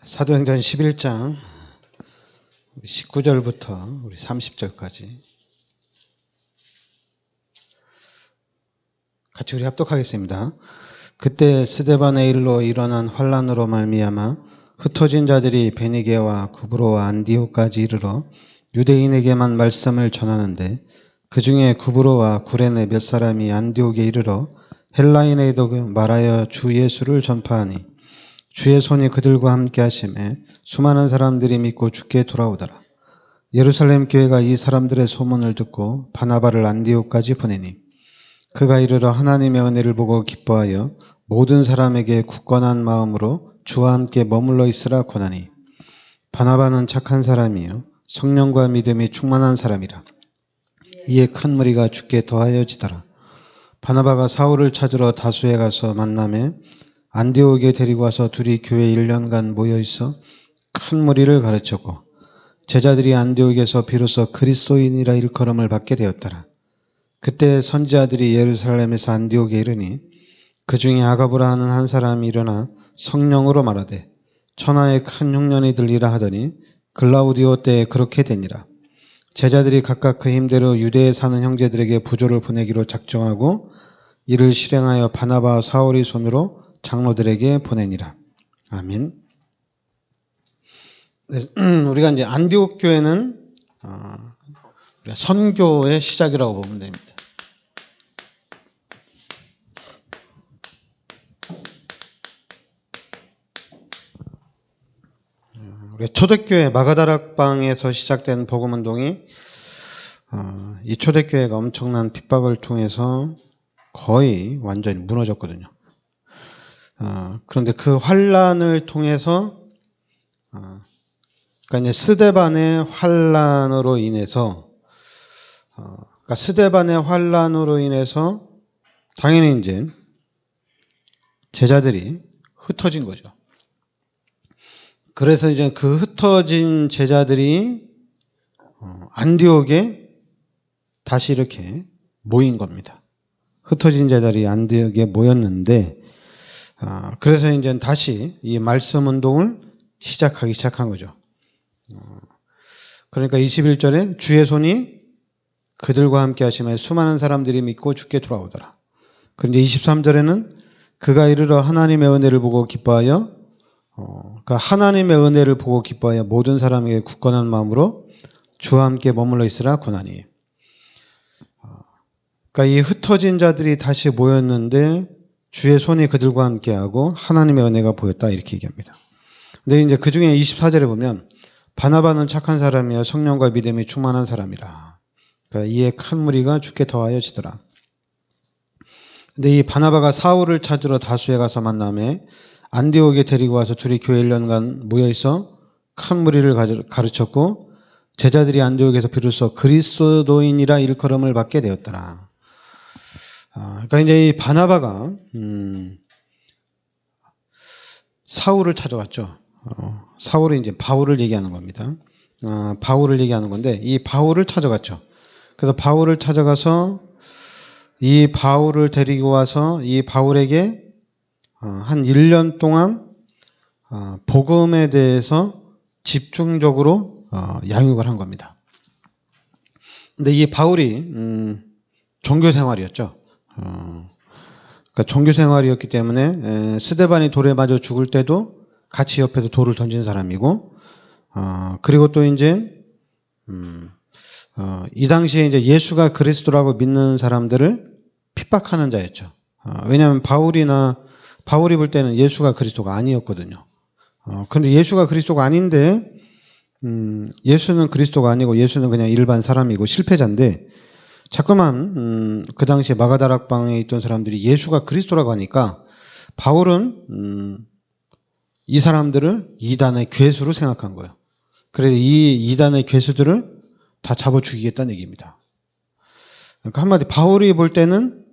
사도행전 11장 19절부터 우리 30절까지 같이 우리 합독하겠습니다. 그때 스데반의 일로 일어난 환란으로 말미암아 흩어진 자들이 베니게와 구브로와 안디오까지 이르러 유대인에게만 말씀을 전하는데 그 중에 구브로와 구레네 몇 사람이 안디옥에 이르러 헬라인에게도 말하여 주 예수를 전파하니 주의 손이 그들과 함께 하심에 수많은 사람들이 믿고 주께 돌아오더라. 예루살렘 교회가 이 사람들의 소문을 듣고 바나바를 안디옥까지 보내니 그가 이르러 하나님의 은혜를 보고 기뻐하여 모든 사람에게 굳건한 마음으로 주와 함께 머물러 있으라 권하니 바나바는 착한 사람이요 성령과 믿음이 충만한 사람이라. 이에 큰 무리가 주께 더하여지더라. 바나바가 사울을 찾으러 다수에 가서 만나매 안디옥에 데리고 와서 둘이 교회 1년간 모여있어 큰 무리를 가르쳤고 제자들이 안디옥에서 비로소 그리스도인이라 일컬음을 받게 되었더라. 그때 선지자들이 예루살렘에서 안디옥에 이르니 그 중에 아가보라 하는 한 사람이 일어나 성령으로 말하되 천하에 큰 흉년이 들리라 하더니 글라우디오 때에 그렇게 되니라. 제자들이 각각 그 힘대로 유대에 사는 형제들에게 부조를 보내기로 작정하고 이를 실행하여 바나바와 사울의 손으로 장로들에게 보내니라. 아멘. 우리가 이제 안디옥 교회는 선교의 시작이라고 보면 됩니다. 우리 초대교회 마가다락방에서 시작된 복음운동이 이 초대교회가 엄청난 핍박을 통해서 거의 완전히 무너졌거든요. 그런데 그 환란을 통해서 그러니까 이제 스데반의 환란으로 인해서 그러니까 스데반의 환란으로 인해서 당연히 이제 제자들이 흩어진 거죠. 그래서 이제 그 흩어진 제자들이 안디옥에 다시 이렇게 모인 겁니다. 흩어진 제자들이 안디옥에 모였는데 그래서 이제 다시 이 말씀 운동을 시작하기 시작한 거죠. 그러니까 21절에 주의 손이 그들과 함께 하시며 수많은 사람들이 믿고 주께 돌아오더라. 그런데 23절에는 그가 이르러 하나님의 은혜를 보고 기뻐하여 그러니까 하나님의 은혜를 보고 기뻐하여 모든 사람에게 굳건한 마음으로 주와 함께 머물러 있으라 권하니. 그러니까 이 흩어진 자들이 다시 모였는데 주의 손이 그들과 함께하고 하나님의 은혜가 보였다 이렇게 얘기합니다. 근데 이제 그 중에 24절에 보면 바나바는 착한 사람이여 성령과 믿음이 충만한 사람이라. 그러니까 이에 큰 무리가 주께 더하여지더라. 근데 이 바나바가 사울을 찾으러 다수에 가서 만남에 안디옥에 데리고 와서 둘이 교회 1년간 모여있어 큰 무리를 가르쳤고 제자들이 안디옥에서 비로소 그리스도인이라 일컬음을 받게 되었더라. 그러니까 이제 이 바나바가 사울을 찾아왔죠. 사울은 이제 바울을 얘기하는 겁니다. 바울을 얘기하는 건데 이 바울을 찾아갔죠. 그래서 바울을 찾아가서 이 바울을 데리고 와서 이 바울에게 한 1년 동안 복음에 대해서 집중적으로 양육을 한 겁니다. 근데 이 바울이 종교 생활이었죠. 그러니까 종교 생활이었기 때문에 스데반이 돌에 맞아 죽을 때도 같이 옆에서 돌을 던진 사람이고, 그리고 또 이제 이 당시에 이제 예수가 그리스도라고 믿는 사람들을 핍박하는 자였죠. 왜냐하면 바울이 볼 때는 예수가 그리스도가 아니었거든요. 그런데 예수가 그리스도가 아닌데 예수는 그리스도가 아니고 예수는 그냥 일반 사람이고 실패자인데 자꾸만 그 당시에 마가다락방에 있던 사람들이 예수가 그리스도라고 하니까 바울은 이 사람들을 이단의 괴수로 생각한 거예요. 그래서 이 이단의 괴수들을 다 잡아 죽이겠다는 얘기입니다. 그러니까 한마디 바울이 볼 때는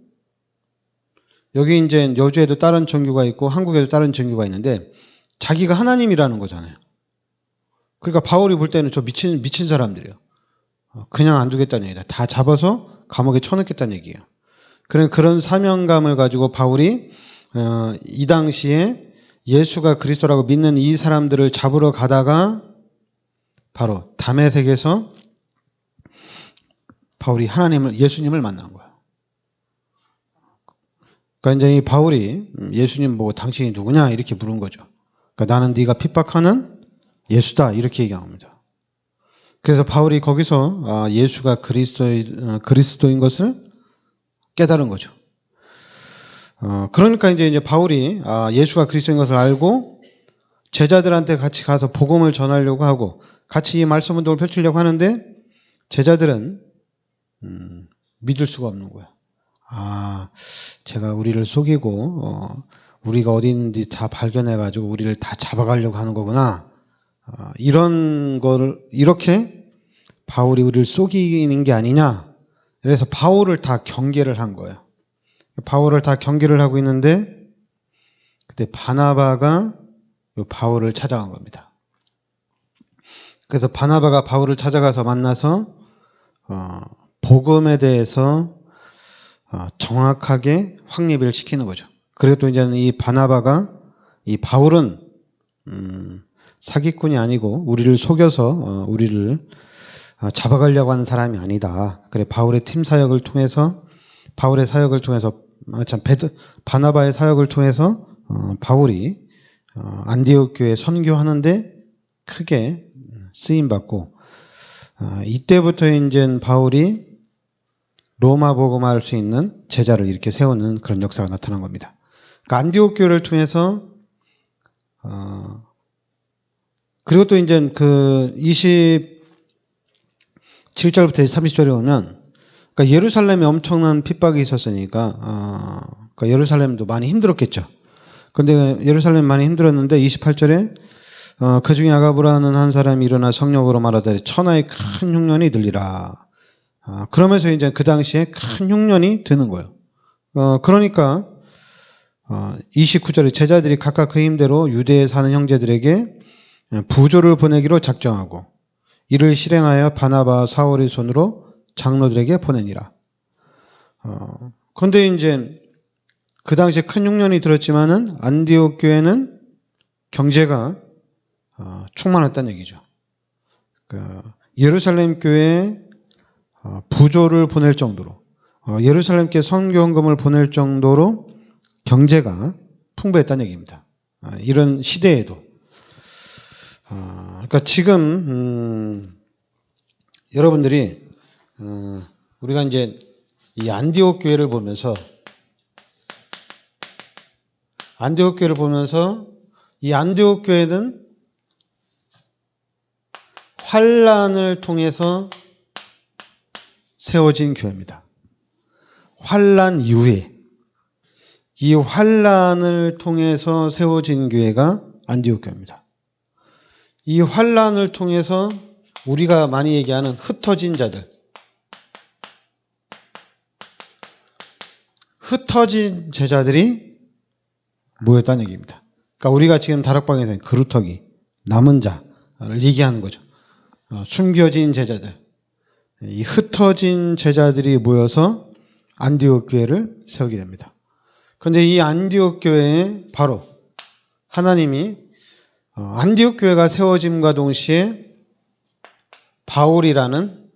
여기 이제 여주에도 다른 종교가 있고 한국에도 다른 종교가 있는데 자기가 하나님이라는 거잖아요. 그러니까 바울이 볼 때는 저 미친 사람들이에요. 그냥 안 두겠다는 얘기다. 다 잡아서 감옥에 쳐넣겠다는 얘기예요. 그런 사명감을 가지고 바울이 이 당시에 예수가 그리스도라고 믿는 이 사람들을 잡으러 가다가 바로 다메섹에서 바울이 예수님을 만난 거예요. 그러니까 이제 이 바울이 예수님 보고 당신이 누구냐 이렇게 물은 거죠. 그러니까 나는 네가 핍박하는 예수다 이렇게 얘기합니다. 그래서 바울이 거기서 예수가 그리스도인 것을 깨달은 거죠. 그러니까 이제 바울이 예수가 그리스도인 것을 알고 제자들한테 같이 가서 복음을 전하려고 하고 같이 이 말씀 운동을 펼치려고 하는데 제자들은 믿을 수가 없는 거야. 제가 우리를 속이고 우리가 어디 있는지 다 발견해가지고 우리를 다 잡아가려고 하는 거구나. 이런 거를 이렇게 바울이 우리를 속이는 게 아니냐. 그래서 바울을 다 경계를 한 거예요. 바울을 다 경계를 하고 있는데 그때 바나바가 바울을 찾아간 겁니다. 그래서 바나바가 바울을 찾아가서 만나서 복음에 대해서 정확하게 확립을 시키는 거죠. 그리고 또 이제는 이 바나바가 이 바울은 사기꾼이 아니고 우리를 속여서 우리를 잡아가려고 하는 사람이 아니다. 그래 바울의 팀 사역을 통해서 바나바의 사역을 통해서 바울이 안디옥 교회 선교하는데 크게 쓰임 받고 이때부터 이제 바울이 로마 복음화할 수 있는 제자를 이렇게 세우는 그런 역사가 나타난 겁니다. 그러니까 안디옥 교회를 통해서 그리고 또 이제 그 27절부터 30절에 오면 그러니까 예루살렘에 엄청난 핍박이 있었으니까 그러니까 예루살렘도 많이 힘들었겠죠. 근데 예루살렘 많이 힘들었는데 28절에 그 중에 아가부라는 한 사람이 일어나 성령으로 말하되 천하의 큰 흉년이 들리라. 그러면서 이제 그 당시에 큰 흉년이 드는 거예요. 그러니까 29절에 제자들이 각각 그 힘대로 유대에 사는 형제들에게 부조를 보내기로 작정하고 이를 실행하여 바나바 사울의 손으로 장로들에게 보내니라. 그런데 이제 그 당시에 큰 흉년이 들었지만은 안디옥 교회는 경제가 충만했다는 얘기죠. 예루살렘 교회에 부조를 보낼 정도로 예루살렘께 선교헌금을 보낼 정도로 경제가 풍부했다는 얘기입니다. 이런 시대에도 그러니까 지금 여러분들이 우리가 이제 이 안디옥 교회를 보면서 이 안디옥 교회는 환란을 통해서 세워진 교회입니다. 환란 이후에 이 환란을 통해서 세워진 교회가 안디옥 교회입니다. 이 환란을 통해서 우리가 많이 얘기하는 흩어진 제자들이 모였다는 얘기입니다. 그러니까 우리가 지금 다락방에서 그루터기, 남은 자를 얘기하는 거죠. 숨겨진 제자들, 이 흩어진 제자들이 모여서 안디옥 교회를 세우게 됩니다. 그런데 이 안디옥 교회에 바로 하나님이 안디옥 교회가 세워짐과 동시에 바울이라는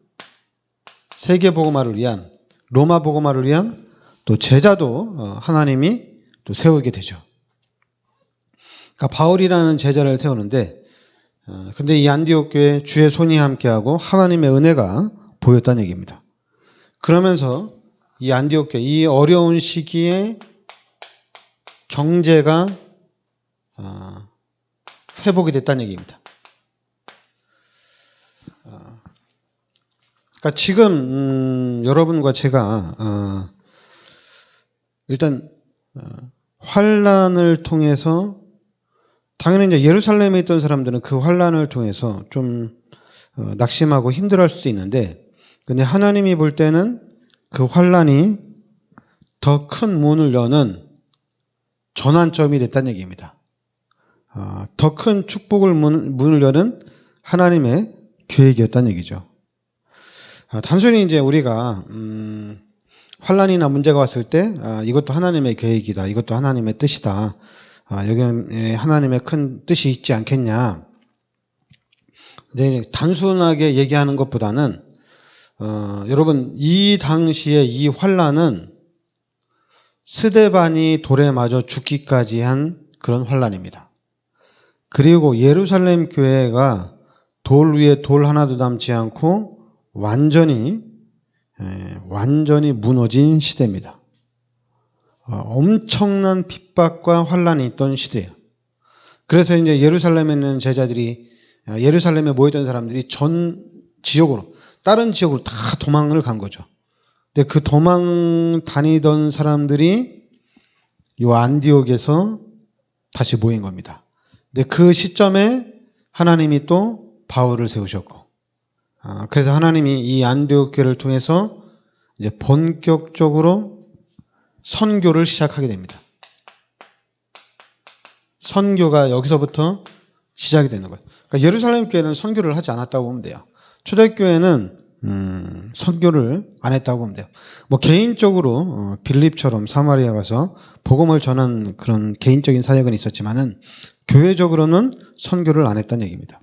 세계 복음화를 위한 로마 복음화를 위한 또 제자도 하나님이 또 세우게 되죠. 그러니까 바울이라는 제자를 세우는데 근데 이 안디옥 교회에 주의 손이 함께하고 하나님의 은혜가 보였다는 얘기입니다. 그러면서 이 안디옥 교회 이 어려운 시기에 경제가 회복이 됐다는 얘기입니다. 그러니까 지금 여러분과 제가 일단 환란을 통해서 당연히 이제 예루살렘에 있던 사람들은 그 환란을 통해서 좀 낙심하고 힘들어할 수도 있는데, 근데 하나님이 볼 때는 그 환란이 더 큰 문을 여는 전환점이 됐다는 얘기입니다. 더 큰 축복을 문을 여는 하나님의 계획이었다는 얘기죠. 단순히 이제 우리가 환란이나 문제가 왔을 때 이것도 하나님의 계획이다, 이것도 하나님의 뜻이다, 여기에 하나님의 큰 뜻이 있지 않겠냐. 근데 단순하게 얘기하는 것보다는 여러분 이 당시에 이 환란은 스데반이 돌에 맞아 죽기까지 한 그런 환란입니다. 그리고 예루살렘 교회가 돌 위에 돌 하나도 남지 않고 완전히 무너진 시대입니다. 엄청난 핍박과 환란이 있던 시대예요. 그래서 이제 예루살렘에 있는 제자들이 예루살렘에 모였던 사람들이 전 지역으로 다른 지역으로 다 도망을 간 거죠. 근데 그 도망 다니던 사람들이 이 안디옥에서 다시 모인 겁니다. 근데 그 시점에 하나님이 또 바울을 세우셨고, 그래서 하나님이 이 안디옥 교회를 통해서 이제 본격적으로 선교를 시작하게 됩니다. 선교가 여기서부터 시작이 되는 거예요. 그러니까 예루살렘 교회는 선교를 하지 않았다고 보면 돼요. 초대교회는 선교를 안 했다고 보면 돼요. 뭐 개인적으로 빌립처럼 사마리아 가서 복음을 전한 그런 개인적인 사역은 있었지만은 교회적으로는 선교를 안 했다는 얘기입니다.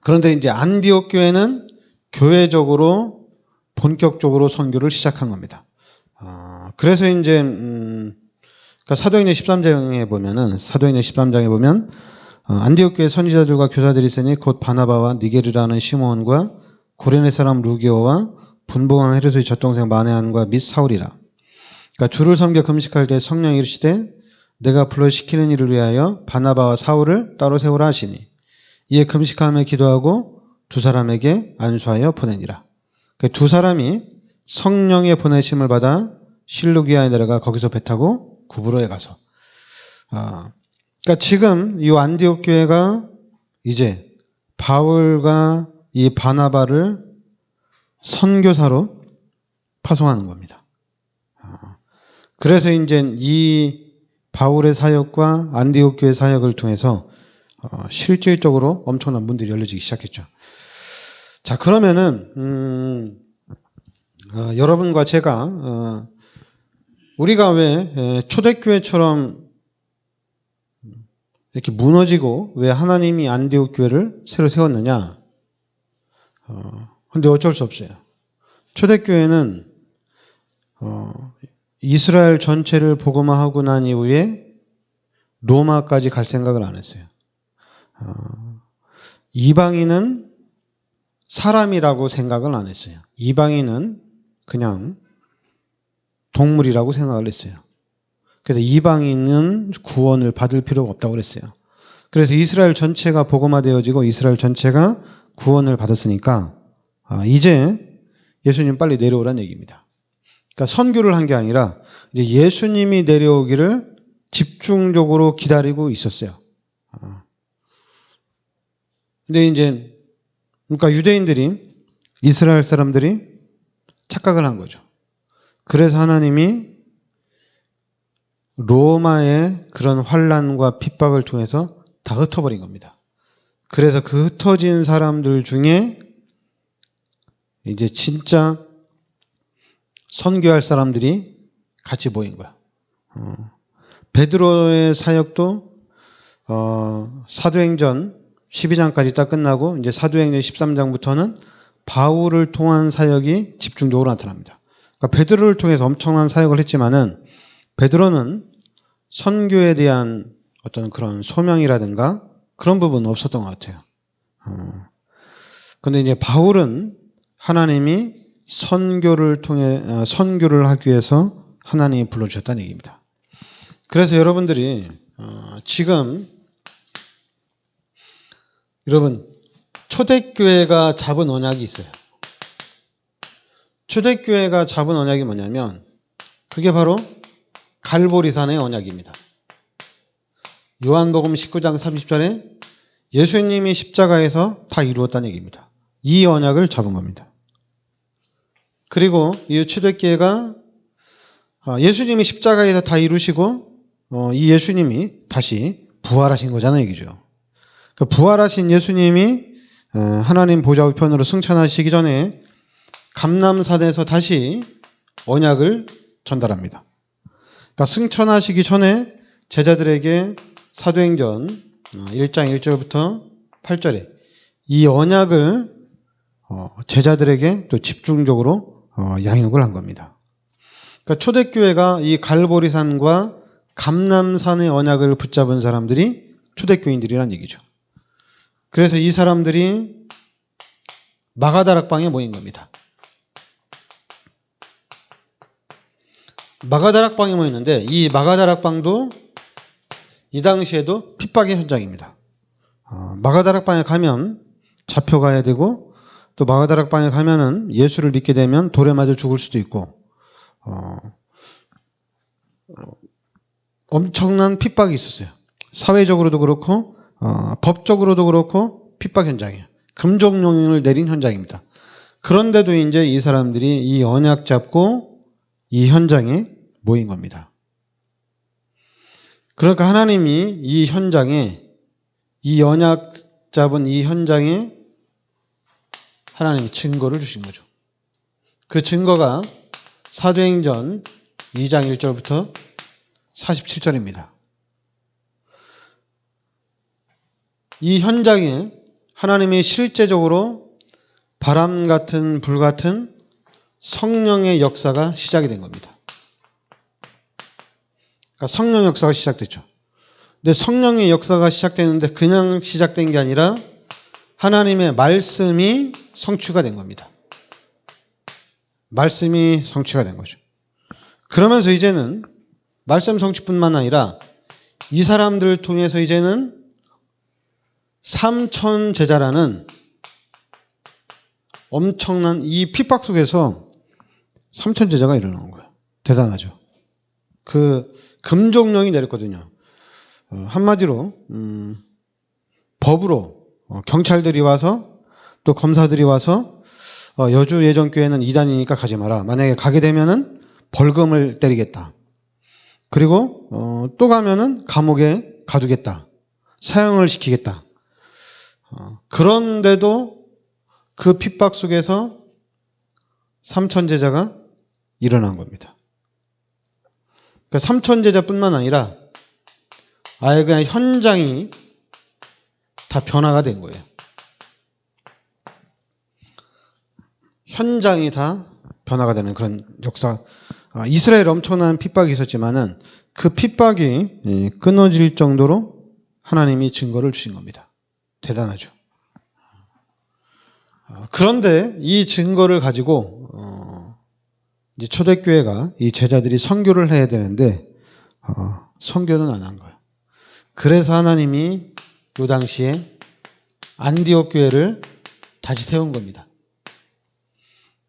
그런데 이제 안디옥 교회는 교회적으로 본격적으로 선교를 시작한 겁니다. 그래서 이제 그러니까 사도행전 13장에 보면 안디옥 교회 선지자들과 교사들이 있으니 곧 바나바와 니게르라는 시몬과 구레네 사람 루기오와 분봉왕 헤로스의 젖동생 마네안과 및 사울이라. 그러니까 주를 섬겨 금식할 때 성령이 이르시되 내가 불러 시키는 일을 위하여 바나바와 사울을 따로 세우라 하시니 이에 금식하며 기도하고 두 사람에게 안수하여 보내니라. 그러니까 두 사람이 성령의 보내심을 받아 실루기아에 내려가 거기서 배 타고 구브로에 가서 그러니까 지금 이 안디옥 교회가 이제 바울과 이 바나바를 선교사로 파송하는 겁니다. 그래서 이제 이 바울의 사역과 안디옥 교회 사역을 통해서 실질적으로 엄청난 문들이 열려지기 시작했죠. 자, 그러면은 여러분과 제가 우리가 왜 초대교회처럼 이렇게 무너지고 왜 하나님이 안디옥 교회를 새로 세웠느냐? 근데 어쩔 수 없어요. 초대교회는 이스라엘 전체를 복음화하고 난 이후에 로마까지 갈 생각을 안 했어요. 이방인은 사람이라고 생각을 안 했어요. 이방인은 그냥 동물이라고 생각을 했어요. 그래서 이방인은 구원을 받을 필요가 없다고 그랬어요. 그래서 이스라엘 전체가 복음화되어지고 이스라엘 전체가 구원을 받았으니까 이제 예수님 빨리 내려오라는 얘기입니다. 그러니까 선교를 한 게 아니라 이제 예수님이 내려오기를 집중적으로 기다리고 있었어요. 근데 이제 그러니까 유대인들이 이스라엘 사람들이 착각을 한 거죠. 그래서 하나님이 로마의 그런 환란과 핍박을 통해서 다 흩어버린 겁니다. 그래서 그 흩어진 사람들 중에 이제 진짜 선교할 사람들이 같이 모인 거야. 베드로의 사역도 사도행전 12장까지 딱 끝나고 이제 사도행전 13장부터는 바울을 통한 사역이 집중적으로 나타납니다. 그러니까 베드로를 통해서 엄청난 사역을 했지만은 베드로는 선교에 대한 어떤 그런 소명이라든가 그런 부분은 없었던 것 같아요. 근데 이제 바울은 하나님이 선교를 하기 위해서 하나님이 불러주셨다는 얘기입니다. 그래서 여러분들이 지금 여러분 초대교회가 잡은 언약이 있어요. 초대교회가 잡은 언약이 뭐냐면 그게 바로 갈보리산의 언약입니다. 요한복음 19장 30절에 예수님이 십자가에서 다 이루었다는 얘기입니다. 이 언약을 잡은 겁니다. 그리고 이 초대교회가 예수님이 십자가에서 다 이루시고 이 예수님이 다시 부활하신 거잖아요, 얘기죠. 그 부활하신 예수님이 하나님 보좌 우편으로 승천하시기 전에 감람산에서 다시 언약을 전달합니다. 그러니까 승천하시기 전에 제자들에게 사도행전 1장 1절부터 8절에 이 언약을 제자들에게 또 집중적으로 양육을 한 겁니다. 그러니까 초대교회가 이 갈보리산과 감람산의 언약을 붙잡은 사람들이 초대교인들이란 얘기죠. 그래서 이 사람들이 마가다락방에 모인 겁니다. 마가다락방에 모였는데 이 마가다락방도 이 당시에도 핍박의 현장입니다. 마가다락방에 가면 잡혀가야 되고 또 마가다락방에 가면은 예수를 믿게 되면 돌에 맞아 죽을 수도 있고 엄청난 핍박이 있었어요. 사회적으로도 그렇고 법적으로도 그렇고 핍박 현장이에요. 금종령을 내린 현장입니다. 그런데도 이제 이 사람들이 이 언약 잡고 이 현장에 모인 겁니다. 그러니까 하나님이 이 현장에 이 언약 잡은 이 현장에 하나님이 증거를 주신 거죠. 그 증거가 사도행전 2장 1절부터 47절입니다. 이 현장에 하나님이 실제적으로 바람 같은 불 같은 성령의 역사가 시작이 된 겁니다. 그러니까 성령 역사가 시작됐죠. 근데 성령의 역사가 시작되는데 그냥 시작된 게 아니라 하나님의 말씀이 성취가 된 겁니다. 말씀이 성취가 된 거죠. 그러면서 이제는 말씀 성취뿐만 아니라 이 사람들을 통해서 이제는 삼천 제자라는 엄청난 이 핍박 속에서 삼천 제자가 일어나는 거예요. 대단하죠. 그 금종령이 내렸거든요. 한마디로 법으로 경찰들이 와서 또 검사들이 와서 여주 예전교회는 이단이니까 가지 마라. 만약에 가게 되면은 벌금을 때리겠다. 그리고 또 가면은 감옥에 가두겠다. 사형을 시키겠다. 그런데도 그 핍박 속에서 삼천 제자가 일어난 겁니다. 그러니까 삼천 제자뿐만 아니라 아예 그냥 현장이 다 변화가 된 거예요. 현장이 다 변화가 되는 그런 역사. 이스라엘 엄청난 핍박이 있었지만은 그 핍박이 끊어질 정도로 하나님이 증거를 주신 겁니다. 대단하죠. 그런데 이 증거를 가지고 이제 초대교회가 이 제자들이 선교를 해야 되는데 선교는 안 한 거예요. 그래서 하나님이 이 당시에 안디옥 교회를 다시 세운 겁니다.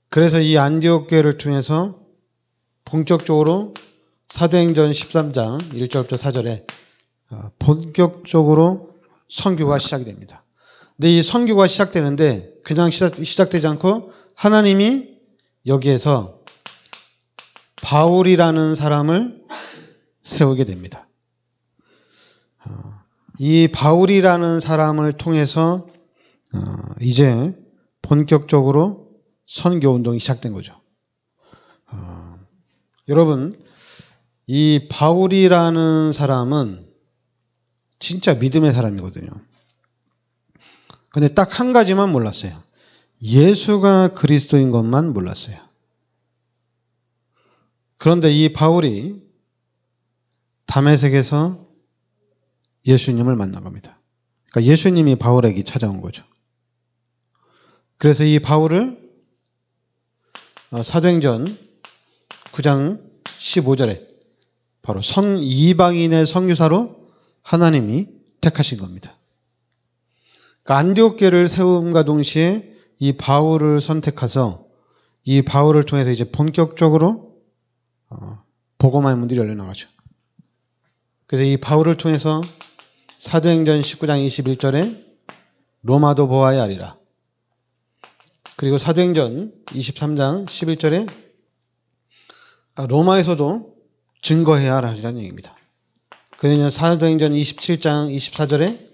그래서 이 안디옥 교회를 통해서 본격적으로 사도행전 13장 1절부터 4절에 본격적으로 선교가 시작이 됩니다. 근데 이 선교가 시작되는데 그냥 시작되지 않고 하나님이 여기에서 바울이라는 사람을 세우게 됩니다. 이 바울이라는 사람을 통해서 이제 본격적으로 선교 운동이 시작된 거죠. 여러분, 이 바울이라는 사람은 진짜 믿음의 사람이거든요. 근데 딱 한 가지만 몰랐어요. 예수가 그리스도인 것만 몰랐어요. 그런데 이 바울이 다메섹에서 예수님을 만난 겁니다. 그러니까 예수님이 바울에게 찾아온 거죠. 그래서 이 바울을 사도행전 9장 15절에 바로 이방인의 선교사로 하나님이 택하신 겁니다. 그러니까 안디옥 교회를 세움과 동시에 이 바울을 선택해서 이 바울을 통해서 이제 본격적으로 복음화의 문들이 열려나가죠. 그래서 이 바울을 통해서 사도행전 19장 21절에 로마도 보아야 하리라. 그리고 사도행전 23장 11절에 로마에서도 증거해야 하라는 얘기입니다. 그러면 사도행전 27장 24절에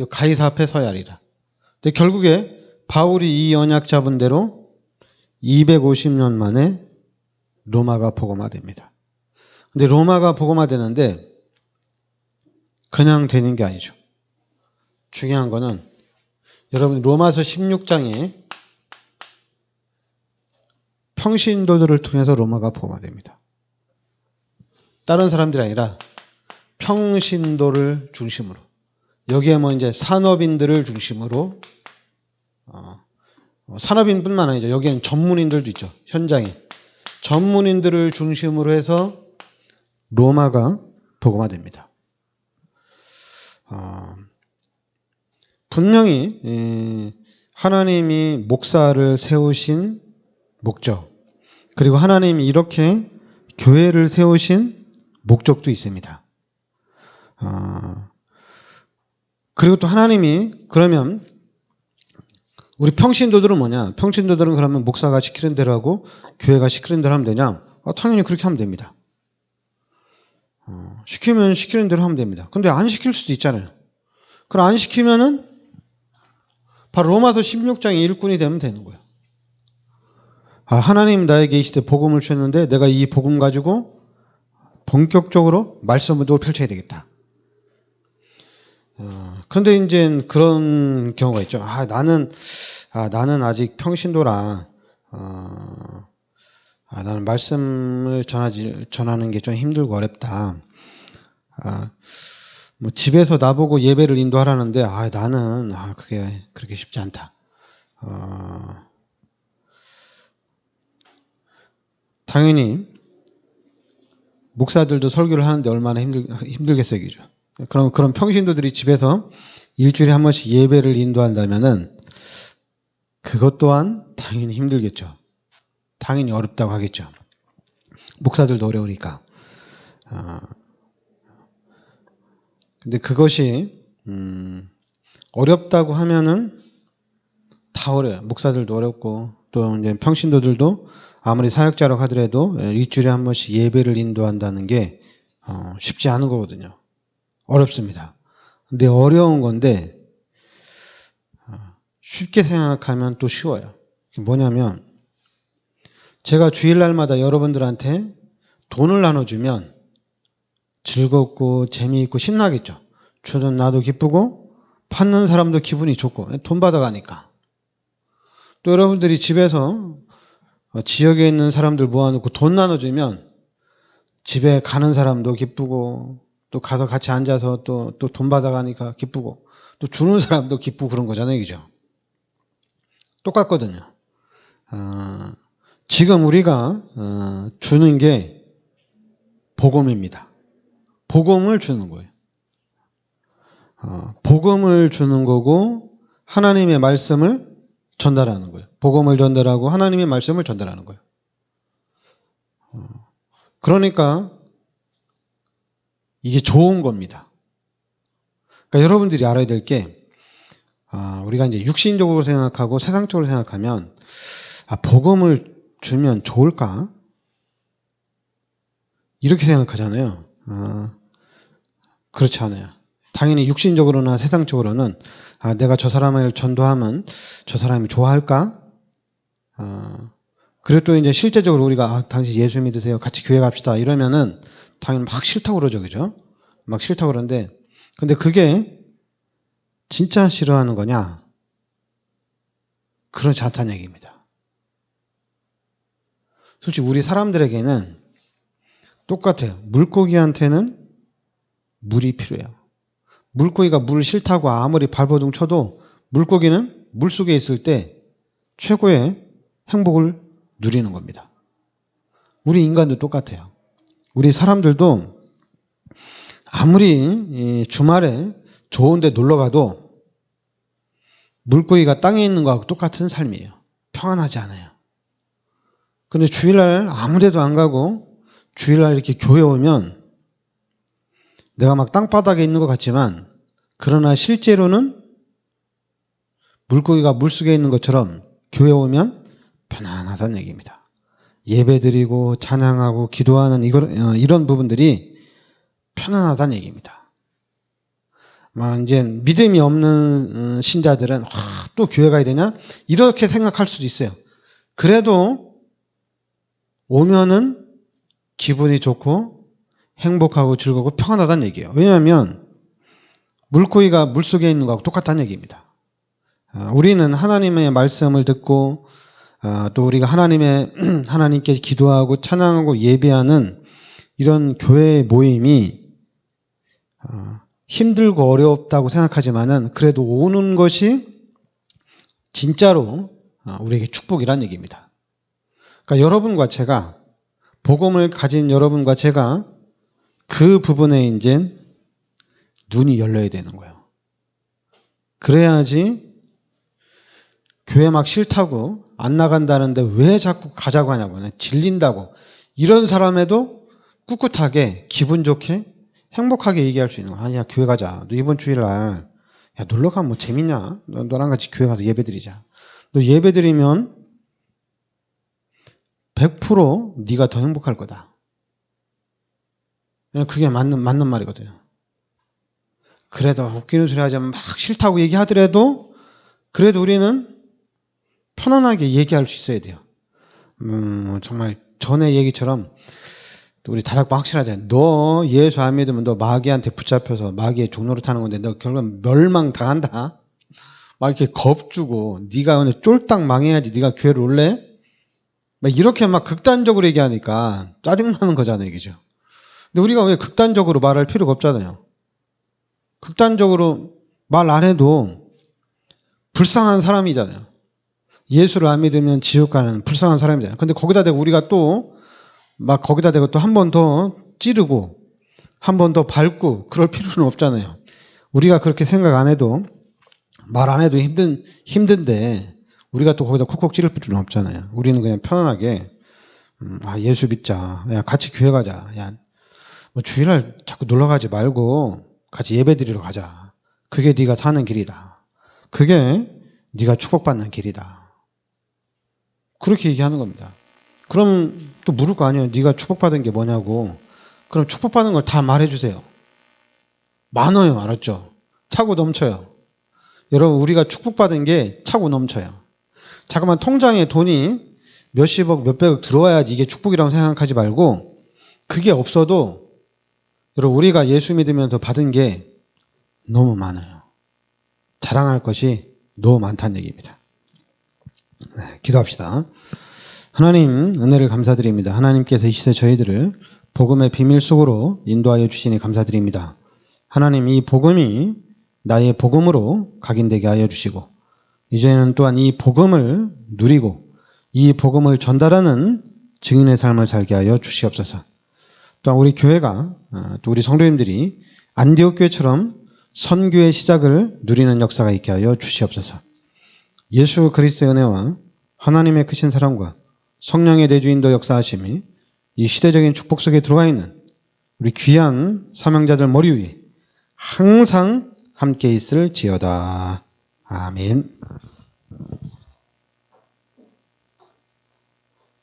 가이사 앞에 서야 하리라. 근데 결국에 바울이 이 언약 잡은 대로 250년 만에 로마가 복음화됩니다. 근데 로마가 복음화되는데 그냥 되는 게 아니죠. 중요한 거는 여러분 로마서 16장에 평신도들을 통해서 로마가 복음화됩니다. 다른 사람들이 아니라 평신도를 중심으로. 여기에 뭐 이제 산업인들을 중심으로 산업인뿐만 아니죠. 여기에는 전문인들도 있죠. 현장에. 전문인들을 중심으로 해서 로마가 복음화됩니다. 분명히 하나님이 목사를 세우신 목적, 그리고 하나님이 이렇게 교회를 세우신 목적도 있습니다. 그리고 또 하나님이 그러면 우리 평신도들은 뭐냐? 평신도들은 그러면 목사가 시키는 대로 하고 교회가 시키는 대로 하면 되냐? 당연히 그렇게 하면 됩니다. 시키면 시키는 대로 하면 됩니다. 근데 안 시킬 수도 있잖아요. 그럼 안 시키면은 바로 로마서 16장의 일꾼이 되면 되는 거예요. 하나님 나에게 이 시대 복음을 주셨는데 내가 이 복음 가지고 본격적으로 말씀 운동을 펼쳐야 되겠다. 근데 이제 그런 경우가 있죠. 나는 아직 평신도라, 나는 말씀을 전하는 게 좀 힘들고 어렵다. 뭐 집에서 나보고 예배를 인도하라는데, 나는, 그게 그렇게 쉽지 않다. 당연히, 목사들도 설교를 하는데 얼마나 힘들겠어요, 그죠? 그럼 평신도들이 집에서 일주일에 한 번씩 예배를 인도한다면은 그것 또한 당연히 힘들겠죠. 당연히 어렵다고 하겠죠. 목사들도 어려우니까. 근데 그것이 어렵다고 하면은 다 어려워요. 목사들도 어렵고 또 이제 평신도들도 아무리 사역자라고 하더라도 일주일에 한 번씩 예배를 인도한다는 게 쉽지 않은 거거든요. 어렵습니다. 근데 어려운 건데 쉽게 생각하면 또 쉬워요. 뭐냐면 제가 주일날마다 여러분들한테 돈을 나눠주면 즐겁고 재미있고 신나겠죠. 주는 나도 기쁘고 받는 사람도 기분이 좋고 돈 받아가니까. 또 여러분들이 집에서 지역에 있는 사람들 모아놓고 돈 나눠주면 집에 가는 사람도 기쁘고 또 가서 같이 앉아서 또 돈 받아가니까 기쁘고 또 주는 사람도 기쁘고 그런 거잖아요. 그죠? 똑같거든요. 지금 우리가 주는 게 복음입니다. 복음을 주는 거예요. 복음을 주는 거고 하나님의 말씀을 전달하는 거예요. 복음을 전달하고 하나님의 말씀을 전달하는 거예요. 그러니까 이게 좋은 겁니다. 그러니까 여러분들이 알아야 될 게 우리가 이제 육신적으로 생각하고 세상적으로 생각하면 복음을 주면 좋을까? 이렇게 생각하잖아요. 그렇지 않아요. 당연히 육신적으로나 세상적으로는 내가 저 사람을 전도하면 저 사람이 좋아할까? 그리고 또 이제 실제적으로 우리가 당신 예수 믿으세요. 같이 교회 갑시다. 이러면은 당연히 막 싫다고 그러죠. 그죠? 막 싫다고 그러는데 근데 그게 진짜 싫어하는 거냐? 그렇지 않다는 얘기입니다. 솔직히 우리 사람들에게는 똑같아요. 물고기한테는 물이 필요해요. 물고기가 물 싫다고 아무리 발버둥 쳐도 물고기는 물속에 있을 때 최고의 행복을 누리는 겁니다. 우리 인간도 똑같아요. 우리 사람들도 아무리 주말에 좋은 데 놀러 가도 물고기가 땅에 있는 거하고 똑같은 삶이에요. 평안하지 않아요. 근데 주일날 아무 데도 안 가고 주일날 이렇게 교회 오면 내가 막 땅바닥에 있는 것 같지만 그러나 실제로는 물고기가 물속에 있는 것처럼 교회 오면 편안하다는 얘기입니다. 예배드리고 찬양하고 기도하는 이런 부분들이 편안하다는 얘기입니다. 이제 믿음이 없는 신자들은 또 교회 가야 되냐? 이렇게 생각할 수도 있어요. 그래도 오면은 기분이 좋고 행복하고 즐겁고 평안하다는 얘기예요. 왜냐하면 물고기가 물속에 있는 거하고 똑같다는 얘기입니다. 우리는 하나님의 말씀을 듣고 또 우리가 하나님께 기도하고 찬양하고 예배하는 이런 교회의 모임이 힘들고 어렵다고 생각하지만은 그래도 오는 것이 진짜로 우리에게 축복이란 얘기입니다. 그러니까 여러분과 제가 복음을 가진 여러분과 제가 그 부분에 이제 눈이 열려야 되는 거예요. 그래야지 교회 막 싫다고 안 나간다는데 왜 자꾸 가자고 하냐고 질린다고 이런 사람에도 꿋꿋하게 기분 좋게 행복하게 얘기할 수 있는 거야. 아니야 교회 가자. 너 이번 주일날 야 놀러 가면 뭐 재밌냐? 너랑 같이 교회 가서 예배 드리자. 너 예배 드리면 100% 네가 더 행복할 거다. 그게 맞는 말이거든요. 그래도 웃기는 소리 하자면 막 싫다고 얘기하더라도 그래도 우리는 편안하게 얘기할 수 있어야 돼요. 정말 전에 얘기처럼 우리 다락방 확실하잖아요. 너 예수 안 믿으면 너 마귀한테 붙잡혀서 마귀의 종로를 타는 건데 너 결국은 멸망당한다. 막 이렇게 겁주고 네가 오늘 쫄딱 망해야지 네가 교회를 올래? 막 이렇게 막 극단적으로 얘기하니까 짜증나는 거잖아요. 얘기죠. 근데 우리가 왜 극단적으로 말할 필요가 없잖아요. 극단적으로 말 안 해도 불쌍한 사람이잖아요. 예수를 안 믿으면 지옥 가는 불쌍한 사람이잖아요. 근데 거기다 대고 우리가 또 막 거기다 대고 또 한 번 더 찌르고 한 번 더 밟고 그럴 필요는 없잖아요. 우리가 그렇게 생각 안 해도 말 안 해도 힘든데 우리가 또 거기다 콕콕 찌를 필요는 없잖아요. 우리는 그냥 편안하게 예수 믿자. 야 같이 교회 가자. 야 뭐 주일날 자꾸 놀러 가지 말고 같이 예배 드리러 가자. 그게 네가 사는 길이다. 그게 네가 축복받는 길이다. 그렇게 얘기하는 겁니다. 그럼 또 물을 거 아니에요. 네가 축복받은 게 뭐냐고. 그럼 축복받은 걸 다 말해주세요. 많아요. 알았죠? 차고 넘쳐요. 여러분 우리가 축복받은 게 차고 넘쳐요. 잠깐만 통장에 돈이 몇십억 몇백억 들어와야지 이게 축복이라고 생각하지 말고 그게 없어도 여러분 우리가 예수 믿으면서 받은 게 너무 많아요. 자랑할 것이 너무 많다는 얘기입니다. 네, 기도합시다. 하나님 은혜를 감사드립니다. 하나님께서 이 시대 저희들을 복음의 비밀 속으로 인도하여 주시니 감사드립니다. 하나님 이 복음이 나의 복음으로 각인되게 하여 주시고 이제는 또한 이 복음을 누리고 이 복음을 전달하는 증인의 삶을 살게 하여 주시옵소서. 또한 우리 교회가 또 우리 성도님들이 안디옥 교회처럼 선교의 시작을 누리는 역사가 있게 하여 주시옵소서. 예수 그리스도의 은혜와 하나님의 크신 사랑과 성령의 내주인도 역사하심이 이 시대적인 축복 속에 들어와 있는 우리 귀한 사명자들 머리 위에 항상 함께 있을지어다. 아멘.